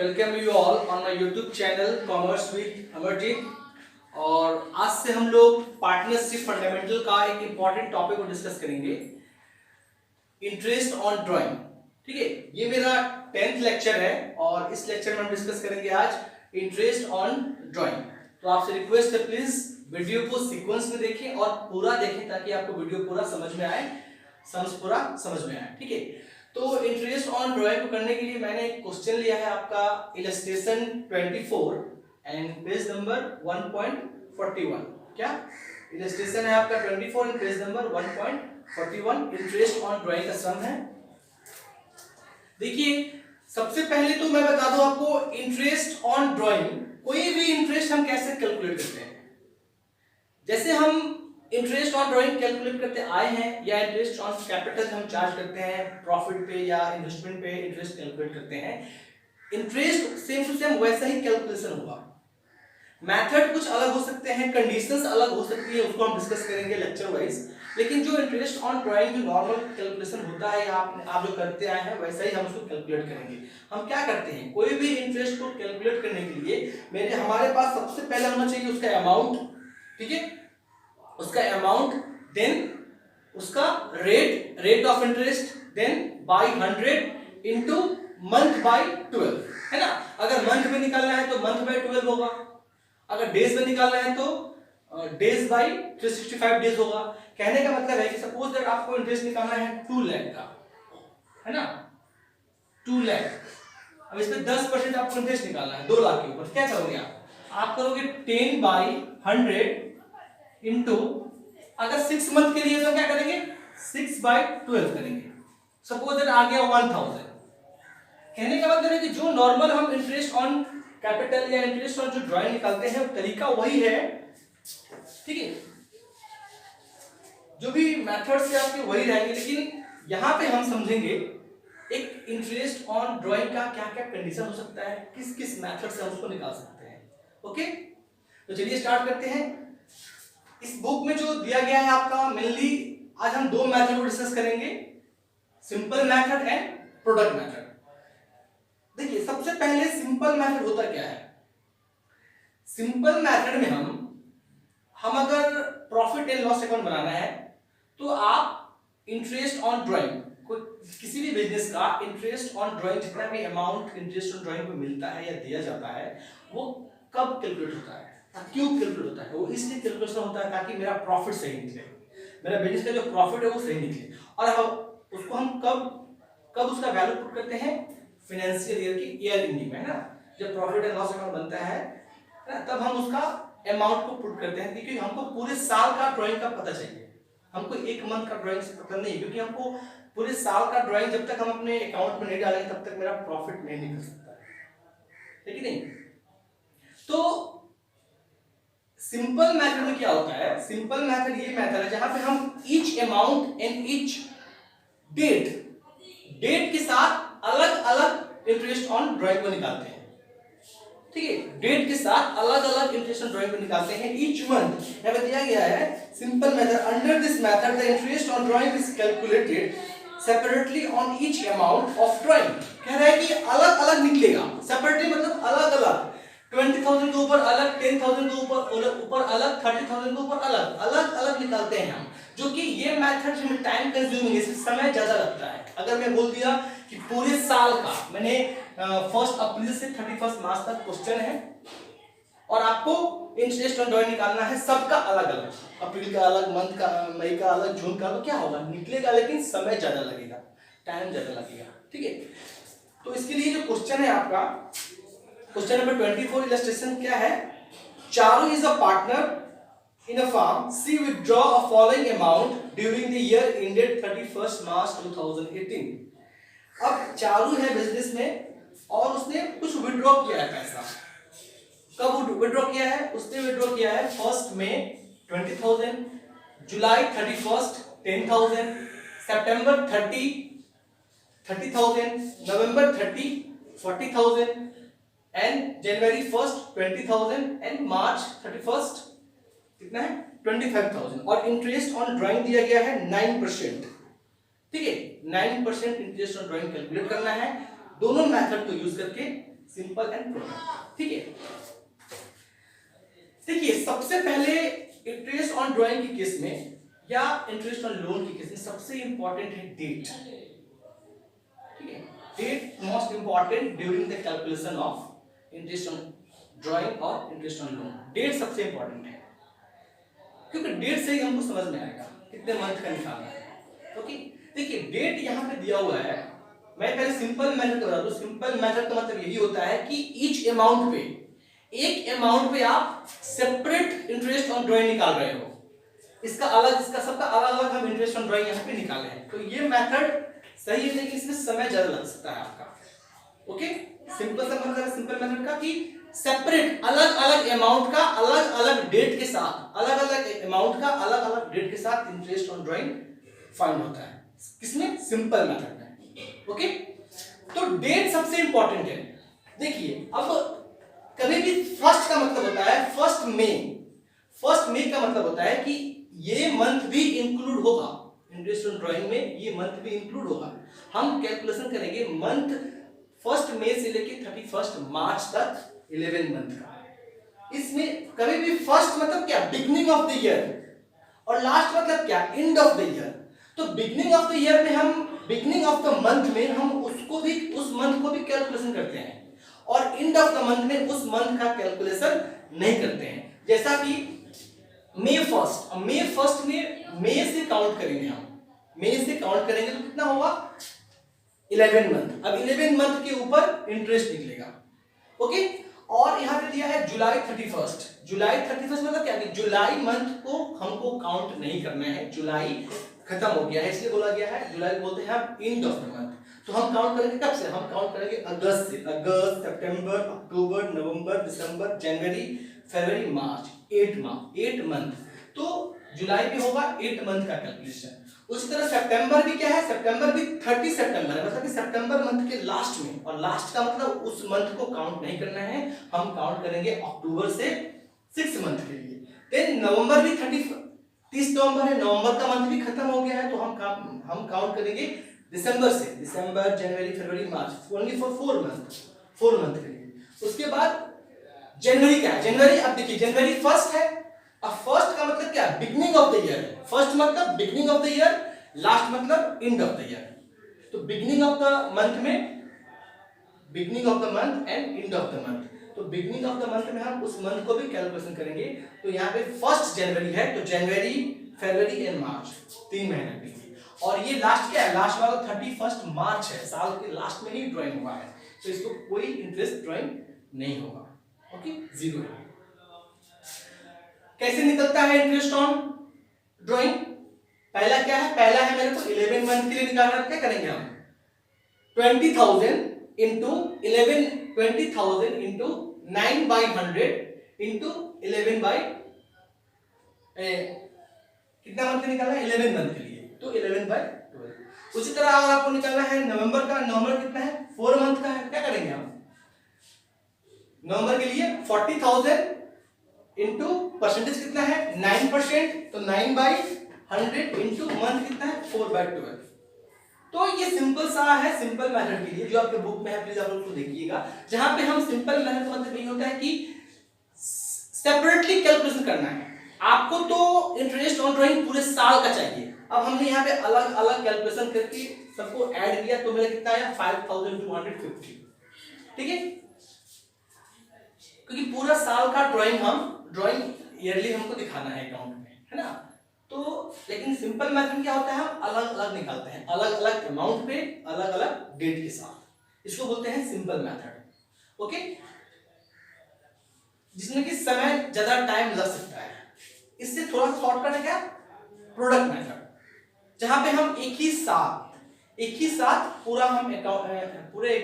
Welcome you all on my YouTube channel commerce with Amarjeet. और आज से हम लोग पार्टनरशिप फंडामेंटल का एक इंपॉर्टेंट टॉपिक को डिस्कस करेंगे, इंटरेस्ट ऑन ड्राइंग। ठीक है, ये मेरा 10th लेक्चर है और इस लेक्चर में हम डिस्कस करेंगे आज इंटरेस्ट ऑन ड्राइंग। तो आपसे रिक्वेस्ट है प्लीज वीडियो को सीक्वेंस में देखें और पूरा देखें ताकि आपको वीडियो पूरा समझ में आए, पूरा समझ में आए। ठीक है, तो इंटरेस्ट ऑन ड्राइंग को करने के लिए मैंने एक क्वेश्चन लिया है आपका इलस्ट्रेशन 24 एंड पेज नंबर 1.41। क्या इलस्ट्रेशन है आपका 24 and page number 1.41, interest on drawing का सम है। देखिए, सबसे पहले तो मैं बता दूं आपको, इंटरेस्ट ऑन ड्राइंग, कोई भी इंटरेस्ट हम कैसे कैलकुलेट करते हैं। जैसे हम इंटरेस्ट ऑन ड्राइंग कैलकुलेट करते आए हैं, या इंटरेस्ट ऑन कैपिटल हम चार्ज करते हैं प्रॉफिट पे या इन्वेस्टमेंट पे इंटरेस्ट कैलकुलेट करते हैं, इंटरेस्ट सेम टू सेम वैसा ही कैलकुलेशन होगा। मेथड कुछ अलग हो सकते हैं, कंडीशंस अलग हो सकती है, उसको हम डिस्कस करेंगे लेक्चर वाइज। लेकिन जो इंटरेस्ट ऑन ड्राइंग जो नॉर्मल कैलकुलेशन होता है, आप जो करते आए हैं वैसा ही हम उसको कैलकुलेट करेंगे। हम क्या करते हैं, कोई भी इंटरेस्ट को कैलकुलेट करने के लिए हमारे पास सबसे पहले होना चाहिए उसका अमाउंट। ठीक है, उसका अमाउंट, देन उसका rate of interest, then by 100 into month by 12, है ना। अगर मंथ में निकालना है तो मंथ बाय 12 होगा, अगर डेज में निकालना है तो डेज बाय 365 डेज होगा। कहने का मतलब है कि सपोज दैट आपको इंटरेस्ट निकालना है 2 लाख का, है ना, 2 लाख। अब इस पे 10% आपको इंटरेस्ट निकालना है 2 लाख के ऊपर। क्या करोगे आप करोगे 10 बाय 100 इनटू, अगर 6 मंथ के लिए तो क्या करेंगे 6 बाय 12 करेंगे। सपोज दैट आ गया 1000। कहने का मतलब है कि जो नॉर्मल हम इंटरेस्ट ऑन कैपिटल या इंटरेस्ट ऑन जो ड्राइंग निकालते हैं तरीका वही है। ठीक है, जो भी मेथड्स है आपके वही रहेंगे, लेकिन यहां पे हम समझेंगे एक इंटरेस्ट ऑन ड्राइंग का क्या क्या कंडीशन हो सकता है, किस किस मेथड से हम उसको निकाल सकते हैं। ओके, तो चलिए स्टार्ट करते हैं। इस बुक में जो दिया गया है आपका, मेनली आज हम 2 मेथड को डिस्कस करेंगे, simple method and product method. देखिए, सबसे पहले सिंपल मेथड होता क्या है। सिंपल मेथड में हम अगर प्रॉफिट एंड लॉस अकाउंट बनाना है तो आप इंटरेस्ट ऑन ड्राइंग, किसी भी बिजनेस का इंटरेस्ट ऑन ड्राइंग, जितना भी अमाउंट इंटरेस्ट ऑन ड्राइंग को मिलता है या दिया जाता है, वो कब कैलकुलेट होता है, क्यों कैलकुलेट होता है। वो इसलिए कैलकुलेशन होता है ताकि मेरा प्रॉफिट सही निकले, मेरा बिजनेस का जो प्रॉफिट है वो सही निकले। और उसको हम कब उसका वैल्यू पुट करते हैं, फाइनेंशियल ईयर की ईयर एंडिंग में, है ना। जब प्रॉफिट एंड लॉस अकाउंट बनता है ना, तब हम उसका अमाउंट को पुट करते हैं, क्योंकि हमको पूरे साल का ड्राइंग का पता चाहिए। हमको एक मंथ का ड्राइंग से पता नहीं, क्योंकि हमको पूरे साल का ड्राइंग जब तक हम अपने अकाउंट में नहीं डालेंगे तब तक मेरा प्रॉफिट नहीं निकल सकता है कि नहीं। तो सिंपल मेथड में क्या होता है, सिंपल मेथड ये मेथड है जहां पे हम each amount and each date के साथ अलग अलग इंटरेस्ट ऑन ड्राइंग को निकालते हैं। ठीक है, डेट के साथ अलग अलग इंटरेस्ट ऑन ड्राइंग को निकालते हैं ईच मंथ। यहां पे दिया गया है simple method, under this method the interest on drawing is calculated separately on each amount of drawing. कह रहा है कि अलग अलग निकलेगा, सेपरेटली मतलब अलग अलग, 20,000 के ऊपर अलग, 10,000 के ऊपर अलग, 30,000 के ऊपर अलग, अलग अलग निकालते हैं हम। जो कि ये मेथड में टाइम कंज्यूमिंग है, समय ज्यादा लगता है। अगर मैं बोल दिया कि पूरे साल का, मैंने 1 अप्रैल से 31 मार्च तक क्वेश्चन है और आपको इंटरेस्ट ऑन ड्राइंग निकालना है, सबका अलग अलग, अप्रैल का अलग, मंथ का, मई का अलग, जून का अलग, क्या होगा निकलेगा, लेकिन समय ज्यादा लगेगा, टाइम ज्यादा लगेगा। ठीक है, तो इसके लिए जो क्वेश्चन है आपका, क्वेश्चन नंबर 24 इलस्ट्रेशन क्या है, Charu is a partner in a firm, she withdraw a following amount during the year ended 31st March 2018। अब चारू है बिजनेस में और उसने कुछ विड्रॉ किया है पैसा। कब विड्रॉ किया है, उसने विड्रॉ किया है 1 मई 20,000, जुलाई 31 10,000, सितंबर 30,000, नवंबर 30 40,000 एंड जनवरी 1 20,000 एंड मार्च 31 कितना है 25,000। और इंटरेस्ट ऑन ड्राइंग दिया गया है 9%। ठीक है, 9% इंटरेस्ट ऑन ड्राइंग कैलकुलेट करना है। दोनों मेथड को यूज करके सिंपल एंड प्रोडक्ट। ठीक है, देखिए सबसे पहले इंटरेस्ट ऑन ड्राइंग के केस में या इंटरेस्ट ऑन लोन के केस में सबसे इंपॉर्टेंट है डेट। ठीक है, date most important during the calculation of interest on drawing और इंटरेस्ट ऑन लोन। डेट सबसे इंपॉर्टेंट है क्योंकि डेट से ही हमको समझ में आएगा कितने मंथ का निकालना है। ओके, देखिए डेट यहाँ पे दिया हुआ है, मैं पहले सिंपल मेथड बता दूं। सिंपल मेथड का मतलब यही होता है कि ईच अमाउंट पे, एक अमाउंट पे आप सेपरेट इंटरेस्ट ऑन ड्राइंग निकाल रहे हो, इसका अलग, इसका सबका अलग अलग हम इंटरेस्ट ऑन ड्राइंग यहाँ पे निकाले हैं। तो ये मेथड सही है लेकिन इसमें समय ज्यादा लग सकता है आपका। ओके, सिंपल सा मतलब सिंपल मेथड का कि सेपरेट अलग अलग अमाउंट का अलग अलग डेट के साथ, अलग अलग अमाउंट का अलग अलग डेट के साथ इंटरेस्ट ऑन ड्राइंग फाइंड होता है। किसमें? सिंपल मेथड में। ओके, तो डेट सबसे इंपॉर्टेंट है। देखिए अब कभी भी फर्स्ट का मतलब होता है फर्स्ट मई का मतलब होता है कि ये मंथ भी इंक्लूड होगा इंटरेस्ट ऑन ड्राइंग में, ये मंथ भी इंक्लूड होगा। हम कैलकुलेशन करेंगे मंथ फर्स्ट मई से लेके 31 मार्च तक 11 मंथ का। इसमें कभी भी फर्स्ट मतलब क्या? बिगनिंग ऑफ द ईयर, और लास्ट मतलब क्या? And of the year. तो बिगनिंग ऑफ द ईयर में हम, बिगनिंग ऑफ द मंथ में हम उसको भी, उस मंथ को भी कैलकुलेशन करते हैं, और एंड ऑफ द मंथ में उस मंथ का कैलकुलेशन नहीं करते हैं। जैसा कि मई फर्स्ट में मई से काउंट करेंगे हम, मई से काउंट करेंगे तो कितना होगा? 11 मंथ। अब 11 मंथ के ऊपर इंटरेस्ट निकलेगा। ओके, और यहां पे दिया है जुलाई 31। जुलाई 31 मतलब क्या? कि जुलाई मंथ को हमको काउंट नहीं करना है, जुलाई खत्म हो गया है, इसलिए बोला गया है जुलाई बोलते हैं हम एंड ऑफ द मंथ। तो हम काउंट करेंगे कब से? हम काउंट करेंगे अगस्त से। अगस्त, सितंबर, अक्टूबर, नवंबर, दिसंबर, जनवरी, फरवरी, मार्च, 8 मंथ। तो जुलाई भी होगा 8 मंथ का कैलकुलेशन। उसी तरह सितंबर भी क्या है? सितंबर भी 30 सितंबर है, मतलब कि सितंबर मंथ के लास्ट में, और लास्ट का मतलब उस मंथ को काउंट नहीं करना है, हम काउंट करेंगे अक्टूबर से 6 मंथ के लिए। देन नवंबर भी 30 नवंबर है, नवंबर का मंथ भी खत्म हो गया है, तो हम काउंट करेंगे दिसंबर से, दिसंबर, जनवरी, फरवरी, मार्च, ओनली फॉर 4 मंथ के लिए। उसके बाद जनवरी क्या है? जनवरी, अब देखिए जनवरी फर्स्ट है। अब फर्स्ट का मतलब क्या? Beginning of the year. First मतलब beginning of the year, last मतलब एंड ऑफ द ईयर। तो बिगनिंग ऑफ द मंथ में, beginning of the month and end of the month. तो बिगनिंग ऑफ द मंथ में हम उस month को भी कैलकुलेशन करेंगे। तो यहाँ पे फर्स्ट जनवरी है, तो जनवरी, फरवरी एंड मार्च 3 महीने के लिए। और ये लास्ट क्या है? लास्ट वाला 31 मार्च है, साल के लास्ट में ही ड्राइंग हुआ है, तो इसको कोई इंटरेस्ट ड्राइंग नहीं होगा। ओके, जीरो है। कैसे निकलता है इंटरेस्ट ऑन ड्राइंग? पहला क्या है? पहला है मेरे को 11 मंथ के लिए निकालना। क्या करेंगे हम? 20,000 इंटू 11, 20,000 इंटू 9/100 इंटू 11 बाई कितना मंथ निकालना है? 11 मंथ के लिए, तो 11/12। उसी तरह अगर आपको निकालना है नवंबर का, नवंबर कितना है? 4 मंथ का है। क्या करेंगे हम नवंबर के लिए? 40,000 इंटू परसेंटेज कितना है? 9%, तो 9/100 इंटू मंथ कितना है? 4/12। तो ये सिंपल सा है सिंपल मेथड के लिए, जो आपके बुक में है, प्लीज आप लोग उसको देखिएगा। जहां पे हम सिंपल मेथड का मतलब ये होता है कि सेपरेटली कैलकुलेशन करना है। आपको तो इंटरेस्ट ऑन ड्राइंग पूरे साल का चाहिए। अब हमने यहाँ पे अलग अलग कैलकुलेशन करके सबको ऐड किया, तो मेरा कितना आया? 5,250। ठीक है, क्योंकि पूरा साल का ड्राइंग ईयरली हमको दिखाना है अकाउंट में, है ना। तो लेकिन सिंपल मेथड क्या होता है? हम अलग अलग निकालते हैं, अलग अलग अमाउंट पे, अलग अलग डेट के साथ। इसको बोलते हैं सिंपल मेथड। ओके, जिसमें कि समय ज्यादा टाइम लग सकता है। इससे थोड़ा शॉर्टकट है क्या? प्रोडक्ट मेथड, जहां पे हम एक ही साथ पूरा हम पूरे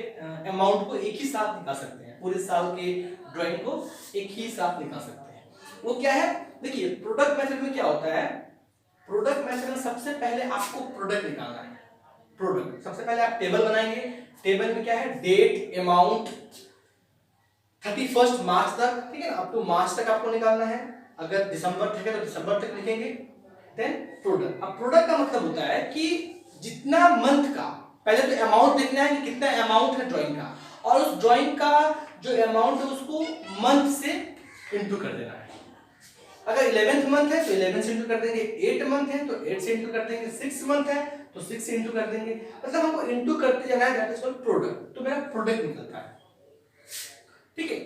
अमाउंट को एक ही साथ निकाल सकते हैं, पूरे साल के ड्राइंग को एक ही साथ निकाल सकते हैं। वो क्या है? देखिए प्रोडक्ट मेथड में क्या होता है? प्रोडक्ट मेथड में सबसे पहले आपको प्रोडक्ट निकालना है। प्रोडक्ट सबसे पहले आप टेबल बनाएंगे। टेबल में क्या है? डेट, अमाउंट, 31 मार्च तक, ठीक है ना, अप टू मार्च तक आपको निकालना है। अगर दिसंबर तक है तो दिसंबर तक लिखेंगे। Then product. अब प्रोडक्ट का मतलब होता है कि जितना मंथ का, पहले तो अमाउंट देखना है कि कितना अमाउंट है ड्राइंग का, और उस ड्राइंग का जो अमाउंट है उसको मंथ से इंटू कर देना है। अगर 11th मंथ है तो 11 से इंटू कर देंगे, 8 मंथ है तो 8 से इंटू कर देंगे, 6 मंथ है तो 6 से इंटू कर देंगे, मतलब हमको इंटू करते जाना है, दैट इज कॉल्ड प्रोडक्ट। तो मेरा प्रोडक्ट निकलता है, ठीक है।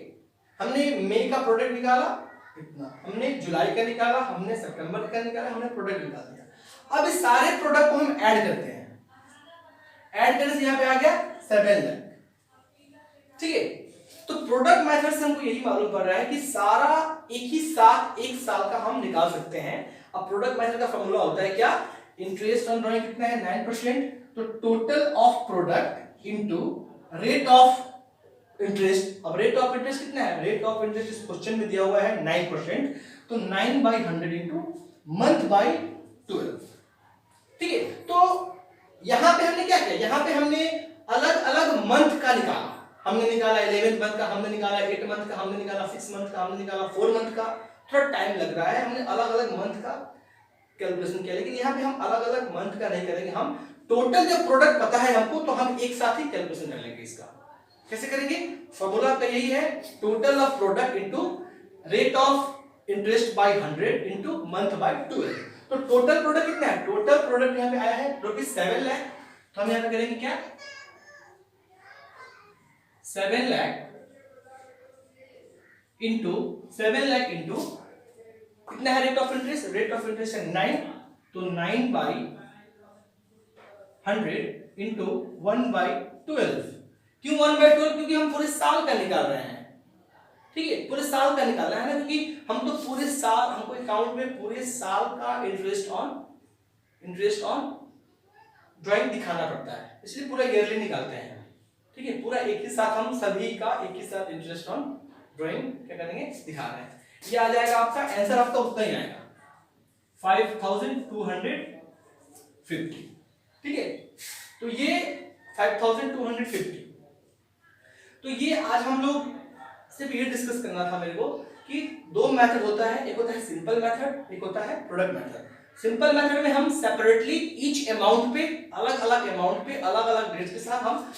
हमने मई का प्रोडक्ट निकाला इतना, हमने जुलाई का निकाला, हमने सितंबर का निकाला, हमने प्रोडक्ट निकाल दिया। अब इस सारे प्रोडक्ट को हम ऐड करते हैं, ऐड करने से यहाँ पे आ गया 7 लाख, ठीक है। तो प्रोडक्ट मेथड से हमको यही मालूम पड़ रहा है कि सारा एक ही साथ एक साल का हम निकाल सकते हैं। अब प्रोडक्ट मेथड का फॉर्मूला होता है क्या, इंटरेस्ट ऑन ड्राइंग कितना है 9%, तो total of product into rate of interest. अब रेट ऑफ इंटरेस्ट कितना है, रेट ऑफ इंटरेस्ट इस क्वेश्चन में दिया हुआ है 9%, तो 9/100 इनटू मंथ बाय 12, ठीक है। तो यहां पे हमने क्या किया, यहां पे हमने अलग अलग मंथ का निकाला, हमने निकाला 11 मंथ का, हमने निकाला 8 मंथ का, हमने निकाला 6 मंथ का, हमने निकाला 4 मंथ का। थोड़ा टाइम लग रहा है, हमने अलग अलग मंथ का कैलकुलेशन किया, लेकिन यहाँ पे हम अलग अलग मंथ का नहीं करेंगे, हम टोटल जब प्रोडक्ट पता है हमको तो हम एक साथ ही कैलकुलेशन कर लेंगे। इसका कैसे करेंगे, फॉर्मूला का यही है, total of product into rate of interest by 100 into month by 12। तो टोटल प्रोडक्ट कितना है, टोटल प्रोडक्ट यहाँ पे आया है ₹7 लाख, तो हम यहाँ पे करेंगे क्या, 7 लाख इंटू 7 लाख इंटू कितना है rate of interest, rate of interest है 9, तो 9/100 इंटू 1/12। क्यों 1/12, क्योंकि हम पूरे साल का निकाल रहे हैं, ठीक है, पूरे साल का निकालना है ना, क्योंकि हम तो पूरे साल, हमको अकाउंट में पूरे साल का इंटरेस्ट ऑन ड्राइंग दिखाना पड़ता है, इसलिए पूरा ईयरली निकालते हैं, ठीक है। पूरा एक ही साथ हम सभी का एक ही साथ इंटरेस्ट ऑन ड्राइंग क्या करेंगे, दिखा रहे हैं। ये आ जाएगा आपका आंसर, आपका उतना ही आएगा 5250, ठीक है। तो ये 5250, तो ये आज हम लोग सिर्फ ये डिस्कस करना था मेरे को कि दो मेथड होता है, एक होता है सिंपल मेथड, एक होता है प्रोडक्ट मेथड। सिंपल मेथड में हम सेपरेटली ईच अमाउंट पे, अलग अलग अमाउंट पे, अलग अलग डेट्स के साथ हम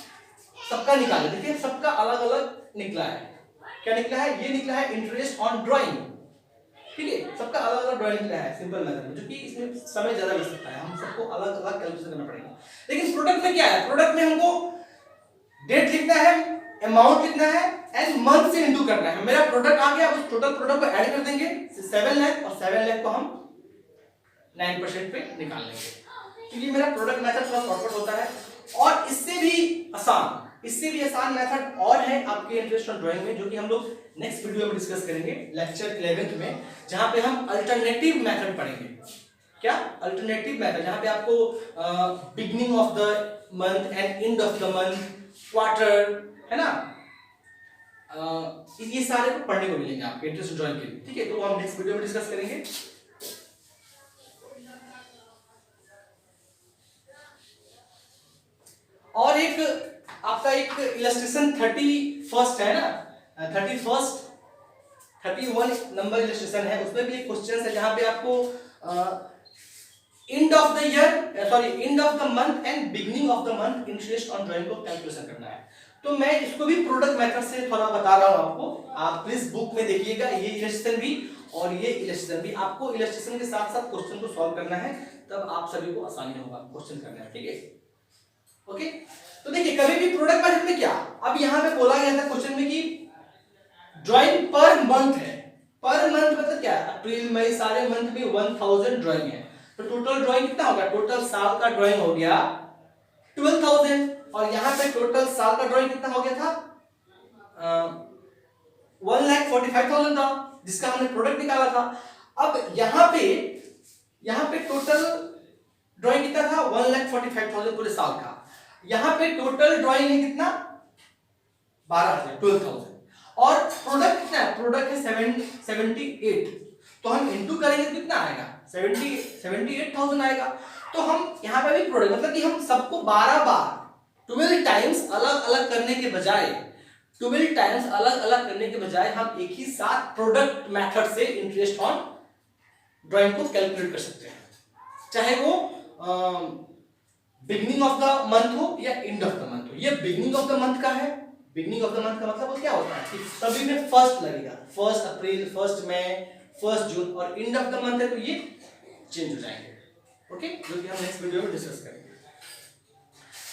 सबका निकाले। देखिए सबका अलग अलग निकला है, क्या निकला है, ये निकला है इंटरेस्ट ऑन ड्राइंग, ठीक है, सबका अलग अलग ड्राइंग निकला है सिंपल मेथड में, जो कि इसमें समय ज्यादा लग सकता है, हम सबको अलग अलग कैलकुलेशन करना पड़ेगा। लेकिन प्रोडक्ट में क्या है, प्रोडक्ट में हमको डेट लिखना है, अमाउंट लिखना है एंड मंथ से इंटू करना है। मेरा प्रोडक्ट आ गया, उस टोटल प्रोडक्ट को ऐड कर देंगे 7 लाख, और 7 लाख को हम 9% पे निकाल लेंगे, क्योंकि मेरा प्रोडक्ट मेथड थोड़ा शॉर्टकट होता है। और इससे भी आसान मेथड और है आपके इंटरेस्ट ऑन ड्राइंग में, जो कि हम लोग नेक्स्ट वीडियो में डिस्कस करेंगे लेक्चर 11th में, जहां पे हम अल्टरनेटिव मेथड पढ़ेंगे। क्या, अल्टरनेटिव मेथड, जहां पे आपको beginning of the month and end of the month, quarter, है ना, ये सारे को पढ़ने को मिलेंगे आपके इंटरेस्ट ऑन ड्राइंग के लिए, ठीक है। तो हम नेक्स्ट वीडियो में डिस्कस करेंगे। और एक आपका एक इलस्ट्रेशन 31 है ना, 31 नंबर इलस्ट्रेशन है, उसमें भी एक क्वेश्चन है जहां पे आपको and of the year, sorry and of the month and beginning of the month interest on drawing को कैलकुलेशन करना है। तो मैं इसको भी प्रोडक्ट मेथड से थोड़ा बता रहा हूं आपको, आप प्लीज बुक में देखिएगा, ये इलस्ट्रेशन भी और ये इलस्ट्रेशन भी, आपको इलस्ट्रेशन के साथ साथ क्वेश्चन को सॉल्व करना है, तब आप सभी को आसानी होगा क्वेश्चन करने में, ठीक है, ओके। तो देखिए कभी भी प्रोडक्ट मेथड में क्या, अब यहां पे बोला गया था क्वेश्चन में कि ड्राइंग पर मंथ है, पर मंथ मतलब क्या, अप्रैल मई सारे मंथ में 1000 ड्राइंग है, तो टोटल ड्राइंग कितना होगा, टोटल साल का ड्राइंग हो गया 12000, और यहां पे टोटल साल का ड्राइंग कितना हो गया था 1,45,000 था, जिसका हमने प्रोडक्ट निकाला था। अब यहां पे टोटल ड्राइंग कितना था 1,45,000 पूरे साल का, यहां पे टोटल ड्राइंग है कितना 12,000, और प्रोडक्ट कितना है, प्रोडक्ट है 78, तो हम इनटू करेंगे तो कितना आएगा 78,000 आएगा। तो हम यहां पे भी प्रोडक्ट मतलब कि हम सबको 12 बार 12 टाइम्स अलग अलग करने के बजाय हम एक ही साथ प्रोडक्ट मेथड से इंटरेस्ट ऑन ड्राइंग को कैलकुलेट कर सकते हैं, चाहे वो बिगिनिंग ऑफ द मंथ हो या एंड ऑफ द मंथ हो। ये बिगिनिंग ऑफ द मंथ का है, बिगनिंग ऑफ द मंथ का मतलब वो क्या होता है कि सभी में फर्स्ट लगेगा, 1 अप्रैल, 1 मई, 1 जून, और एंड ऑफ द मंथ है तो ये चेंज हो जाएंगे। ओके, जो कि हम नेक्स्ट वीडियो में डिस्कस करेंगे।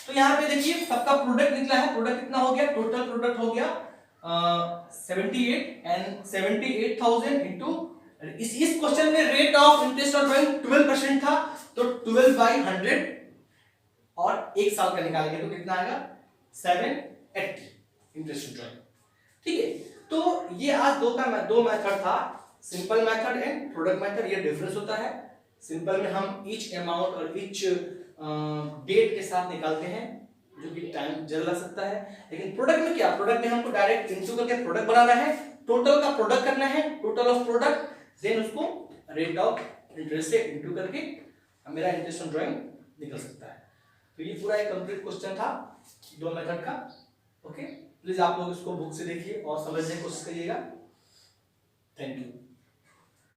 तो यहाँ पे देखिए सबका प्रोडक्ट निकला है। प्रोडक्ट कितना हो गया? टोटल प्रोडक्ट हो गया 78 एंड 78,000 इंटू इस क्वेश्चन में rate of interest on drawing 12% था, तो 12/100 और एक साल का निकालेंगे तो कितना आएगा? 780 इंटरेस्ट ऑन ड्राइंग। ठीक है, तो ये आज दो मेथड था, simple method and product method. ये डिफरेंस होता है, सिंपल में हम ईच अमाउंट और ईच डेट के साथ निकालते हैं, जो कि टाइम जल्द लग सकता है। लेकिन प्रोडक्ट में क्या? प्रोडक्ट में हमको डायरेक्ट इनटू करके प्रोडक्ट बनाना है, टोटल का प्रोडक्ट करना है, टोटल ऑफ प्रोडक्ट, देन उसको रेट ऑफ इंटरेस्ट से इनटू करके मेरा इंटरेस्ट ऑन ड्राइंग निकल सकता है। तो ये पूरा एक कंप्लीट क्वेश्चन था 2 मेथड का। ओके, प्लीज आप लोग इसको बुक से देखिए और समझने की कोशिश करिएगा। Thank you.